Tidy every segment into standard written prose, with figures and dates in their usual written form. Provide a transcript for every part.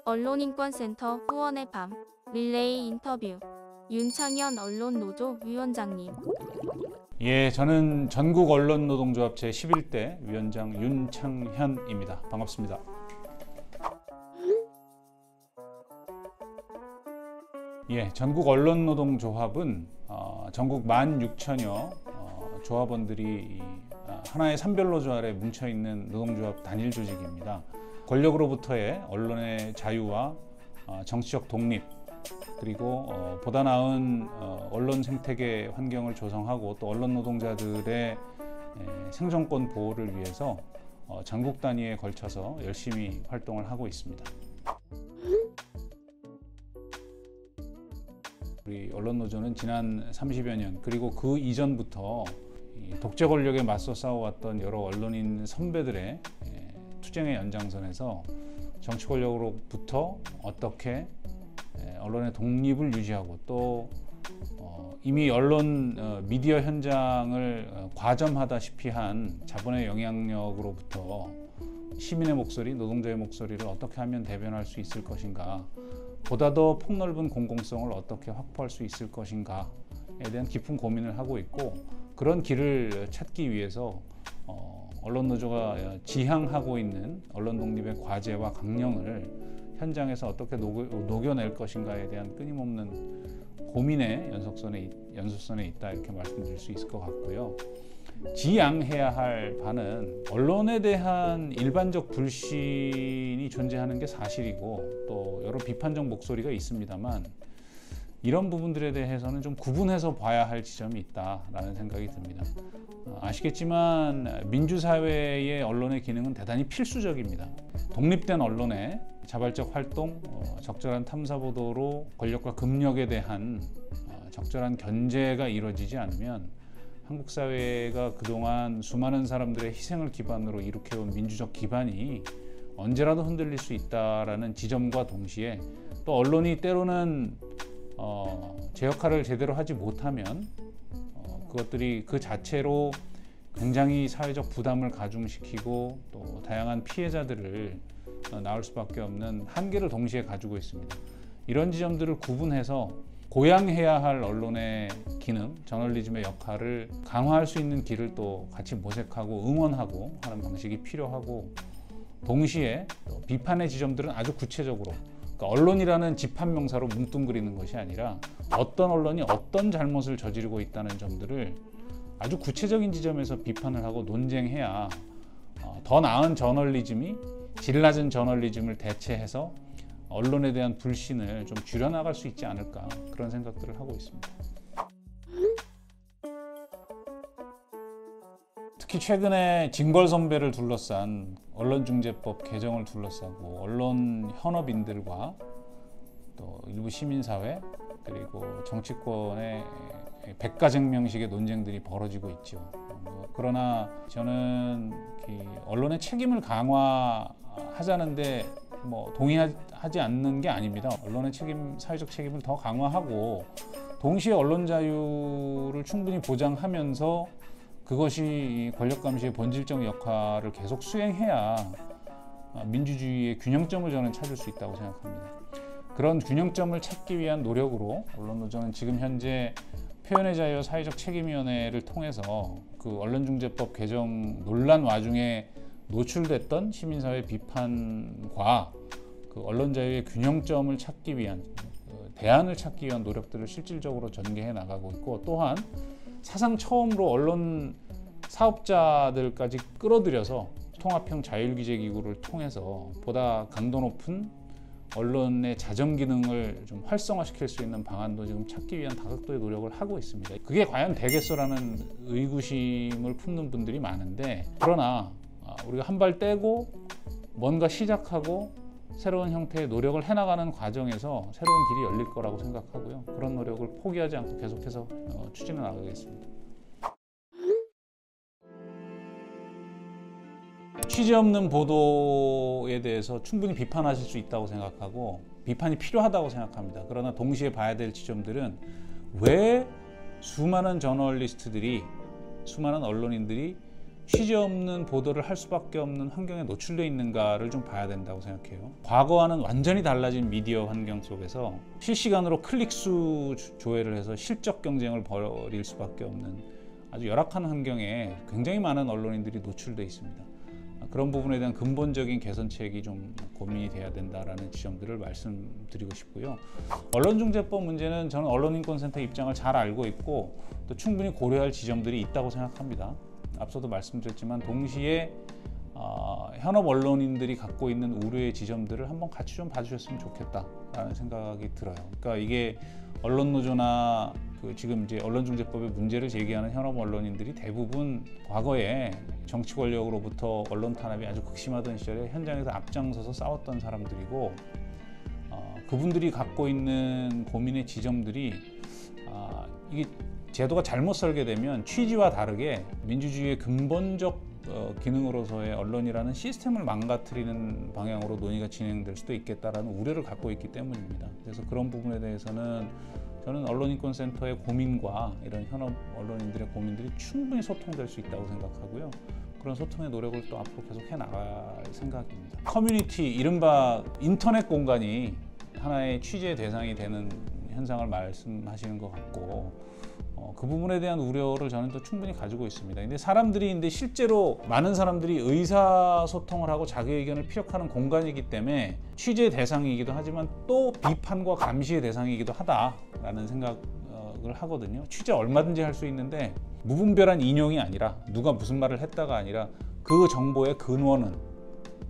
언론인권센터 후원의 밤 릴레이 인터뷰 윤창현 언론노조 위원장님. 예, 저는 전국언론노동조합 제11대 위원장 윤창현입니다. 반갑습니다. 예, 전국언론노동조합은 전국 16,000여 조합원들이 하나의 산별노조 아래 뭉쳐있는 노동조합 단일 조직입니다. 권력으로부터의 언론의 자유와 정치적 독립, 그리고 보다 나은 언론 생태계 환경을 조성하고 또 언론 노동자들의 생존권 보호를 위해서 전국 단위에 걸쳐서 열심히 활동을 하고 있습니다. 우리 언론노조는 지난 30여 년 그리고 그 이전부터 독재 권력에 맞서 싸워왔던 여러 언론인 선배들의 투쟁의 연장선에서 정치 권력으로부터 어떻게 언론의 독립을 유지하고 또 이미 언론 미디어 현장을 과점하다시피 한 자본의 영향력으로부터 시민의 목소리, 노동자의 목소리를 어떻게 하면 대변할 수 있을 것인가, 보다 더 폭넓은 공공성을 어떻게 확보할 수 있을 것인가에 대한 깊은 고민을 하고 있고, 그런 길을 찾기 위해서 언론노조가 지향하고 있는 언론 독립의 과제와 강령을 현장에서 어떻게 녹여낼 것인가에 대한 끊임없는 고민의 연속선에 있다, 이렇게 말씀드릴 수 있을 것 같고요. 지양해야 할 바는 언론에 대한 일반적 불신이 존재하는 게 사실이고 또 여러 비판적 목소리가 있습니다만, 이런 부분들에 대해서는 좀 구분해서 봐야 할 지점이 있다라는 생각이 듭니다. 아시겠지만 민주사회의 언론의 기능은 대단히 필수적입니다. 독립된 언론의 자발적 활동, 적절한 탐사보도로 권력과 금력에 대한 적절한 견제가 이루어지지 않으면 한국 사회가 그동안 수많은 사람들의 희생을 기반으로 일으켜온 민주적 기반이 언제라도 흔들릴 수 있다라는 지점과 동시에, 또 언론이 때로는 제 역할을 제대로 하지 못하면 그것들이 그 자체로 굉장히 사회적 부담을 가중시키고 또 다양한 피해자들을 낳을 수밖에 없는 한계를 동시에 가지고 있습니다. 이런 지점들을 구분해서 고양해야 할 언론의 기능, 저널리즘의 역할을 강화할 수 있는 길을 또 같이 모색하고 응원하고 하는 방식이 필요하고, 동시에 또 비판의 지점들은 아주 구체적으로, 그러니까 언론이라는 집합명사로 뭉뚱그리는 것이 아니라 어떤 언론이 어떤 잘못을 저지르고 있다는 점들을 아주 구체적인 지점에서 비판을 하고 논쟁해야 더 나은 저널리즘이 질 낮은 저널리즘을 대체해서 언론에 대한 불신을 좀 줄여나갈 수 있지 않을까, 그런 생각들을 하고 있습니다. 특히 최근에 징벌 선배를 둘러싼 언론중재법 개정을 둘러싸고 언론 현업인들과 또 일부 시민사회 그리고 정치권의 백가쟁명식의 논쟁들이 벌어지고 있죠. 그러나 저는 언론의 책임을 강화하자는데 동의하지 않는 게 아닙니다. 언론의 책임, 사회적 책임을 더 강화하고 동시에 언론 자유를 충분히 보장하면서 그것이 권력 감시의 본질적 역할을 계속 수행해야 민주주의의 균형점을 저는 찾을 수 있다고 생각합니다. 그런 균형점을 찾기 위한 노력으로 언론노조는 지금 현재 표현의 자유 사회적 책임위원회를 통해서 그 언론중재법 개정 논란 와중에 노출됐던 시민사회 비판과 그 언론 자유의 균형점을 찾기 위한 대안을 찾기 위한 노력들을 실질적으로 전개해 나가고 있고, 또한 사상 처음으로 언론 사업자들까지 끌어들여서 통합형 자율기재기구를 통해서 보다 강도 높은 언론의 자정 기능을 좀 활성화시킬 수 있는 방안도 지금 찾기 위한 다각도의 노력을 하고 있습니다. 그게 과연 되겠어라는 의구심을 품는 분들이 많은데, 그러나 우리가 한 발 떼고 뭔가 시작하고 새로운 형태의 노력을 해나가는 과정에서 새로운 길이 열릴 거라고 생각하고요. 그런 노력을 포기하지 않고 계속해서 추진해 나가겠습니다. 취재 없는 보도에 대해서 충분히 비판하실 수 있다고 생각하고 비판이 필요하다고 생각합니다. 그러나 동시에 봐야 될 지점들은 왜 수많은 저널리스트들이, 수많은 언론인들이 취재 없는 보도를 할 수밖에 없는 환경에 노출되어 있는가를 좀 봐야 된다고 생각해요. 과거와는 완전히 달라진 미디어 환경 속에서 실시간으로 클릭수 조회를 해서 실적 경쟁을 벌일 수밖에 없는 아주 열악한 환경에 굉장히 많은 언론인들이 노출되어 있습니다. 그런 부분에 대한 근본적인 개선책이 좀 고민이 돼야 된다라는 지점들을 말씀드리고 싶고요. 언론중재법 문제는 저는 언론인권센터 입장을 잘 알고 있고 또 충분히 고려할 지점들이 있다고 생각합니다. 앞서도 말씀드렸지만 동시에 현업 언론인들이 갖고 있는 우려의 지점들을 한번 같이 좀 봐주셨으면 좋겠다라는 생각이 들어요. 그러니까 이게 언론노조나 지금 이제 언론중재법의 문제를 제기하는 현업 언론인들이 대부분 과거에 정치 권력으로부터 언론 탄압이 아주 극심하던 시절에 현장에서 앞장서서 싸웠던 사람들이고 그분들이 갖고 있는 고민의 지점들이 이게 제도가 잘못 설계되면 취지와 다르게 민주주의의 근본적 기능으로서의 언론이라는 시스템을 망가뜨리는 방향으로 논의가 진행될 수도 있겠다라는 우려를 갖고 있기 때문입니다. 그래서 그런 부분에 대해서는 저는 언론인권센터의 고민과 이런 현업 언론인들의 고민들이 충분히 소통될 수 있다고 생각하고요. 그런 소통의 노력을 또 앞으로 계속 해나갈 생각입니다. 커뮤니티, 이른바 인터넷 공간이 하나의 취재 대상이 되는 현상을 말씀하시는 것 같고 그 부분에 대한 우려를 저는 또 충분히 가지고 있습니다. 근데 실제로 많은 사람들이 의사소통을 하고 자기 의견을 피력하는 공간이기 때문에 취재 대상이기도 하지만 또 비판과 감시의 대상이기도 하다라는 생각을 하거든요. 취재 얼마든지 할 수 있는데 무분별한 인용이 아니라 누가 무슨 말을 했다가 아니라 그 정보의 근원은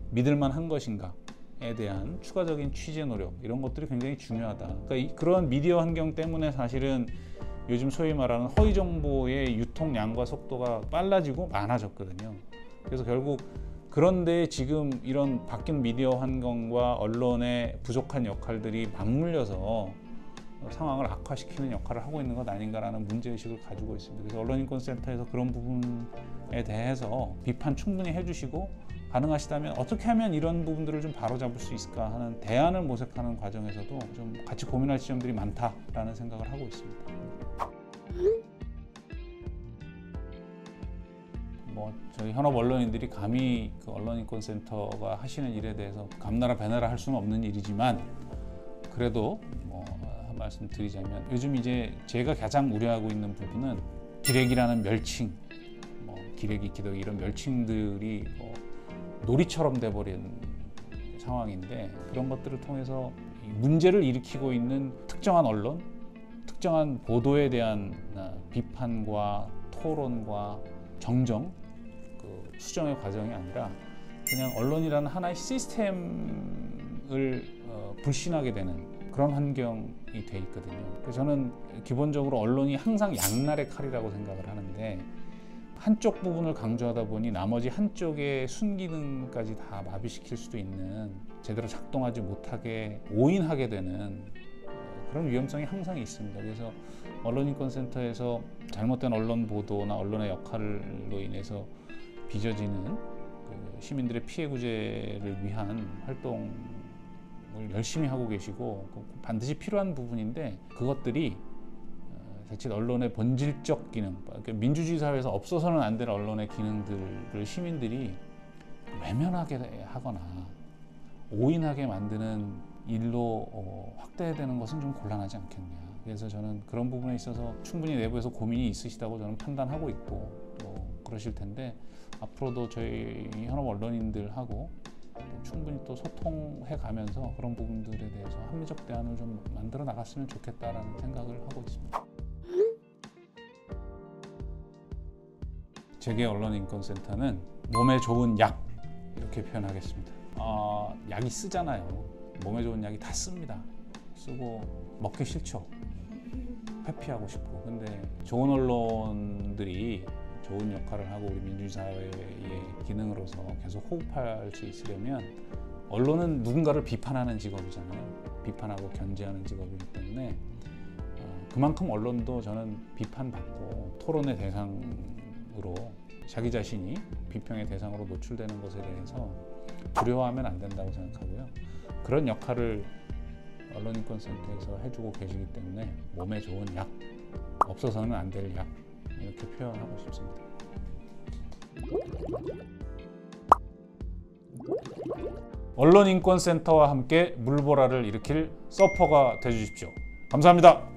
믿을만한 것인가에 대한 추가적인 취재 노력, 이런 것들이 굉장히 중요하다. 그러니까 그런 미디어 환경 때문에 사실은 요즘 소위 말하는 허위 정보의 유통량과 속도가 빨라지고 많아졌거든요. 그래서 결국 그런데 지금 이런 바뀐 미디어 환경과 언론의 부족한 역할들이 맞물려서 상황을 악화시키는 역할을 하고 있는 것 아닌가라는 문제의식을 가지고 있습니다. 그래서 언론인권센터에서 그런 부분에 대해서 비판 충분히 해주시고 가능하시다면 어떻게 하면 이런 부분들을 좀 바로잡을 수 있을까 하는 대안을 모색하는 과정에서도 좀 같이 고민할 지점들이 많다라는 생각을 하고 있습니다. 저희 현업 언론인들이 감히 그 언론인권센터가 하시는 일에 대해서 감나라 배나라 할 수는 없는 일이지만 그래도 한 말씀 드리자면 요즘 이제 제가 가장 우려하고 있는 부분은 기레기라는 멸칭, 기레기, 기덕이 이런 멸칭들이 놀이처럼 돼버린 상황인데 그런 것들을 통해서 문제를 일으키고 있는 특정한 언론, 특정한 보도에 대한 비판과 토론과 정정, 수정의 과정이 아니라 그냥 언론이라는 하나의 시스템을 불신하게 되는 그런 환경이 돼 있거든요. 그래서 저는 기본적으로 언론이 항상 양날의 칼이라고 생각을 하는데 한쪽 부분을 강조하다 보니 나머지 한쪽의 순기능까지 다 마비시킬 수도 있는, 제대로 작동하지 못하게 오인하게 되는 그런 위험성이 항상 있습니다. 그래서 언론인권센터에서 잘못된 언론 보도나 언론의 역할로 인해서 빚어지는 시민들의 피해 구제를 위한 활동을 열심히 하고 계시고 반드시 필요한 부분인데 그것들이 자칫 언론의 본질적 기능, 그러니까 민주주의 사회에서 없어서는 안 될 언론의 기능들을 시민들이 외면하게 하거나 오인하게 만드는 일로 확대되는 것은 좀 곤란하지 않겠냐. 그래서 저는 그런 부분에 있어서 충분히 내부에서 고민이 있으시다고 저는 판단하고 있고 또 그러실 텐데 앞으로도 저희 현업 언론인들하고 충분히 또 소통해 가면서 그런 부분들에 대해서 합리적 대안을 좀 만들어 나갔으면 좋겠다라는 생각을 하고 있습니다. 재계 언론인권센터는 몸에 좋은 약, 이렇게 표현하겠습니다. 약이 쓰잖아요. 몸에 좋은 약이 다 씁니다. 쓰고 먹기 싫죠. 회피하고 싶고. 근데 좋은 언론들이 좋은 역할을 하고 우리 민주주의 사회의 기능으로서 계속 호흡할 수 있으려면 언론은 누군가를 비판하는 직업이잖아요. 비판하고 견제하는 직업이기 때문에 그만큼 언론도 저는 비판받고 토론의 대상으로 자기 자신이 비평의 대상으로 노출되는 것에 대해서 두려워하면 안 된다고 생각하고요. 그런 역할을 언론인권센터에서 해주고 계시기 때문에 몸에 좋은 약, 없어서는 안 될 약, 이렇게 표현하고 싶습니다. 언론인권센터와 함께 물보라를 일으킬 서퍼가 되주십시오. 감사합니다.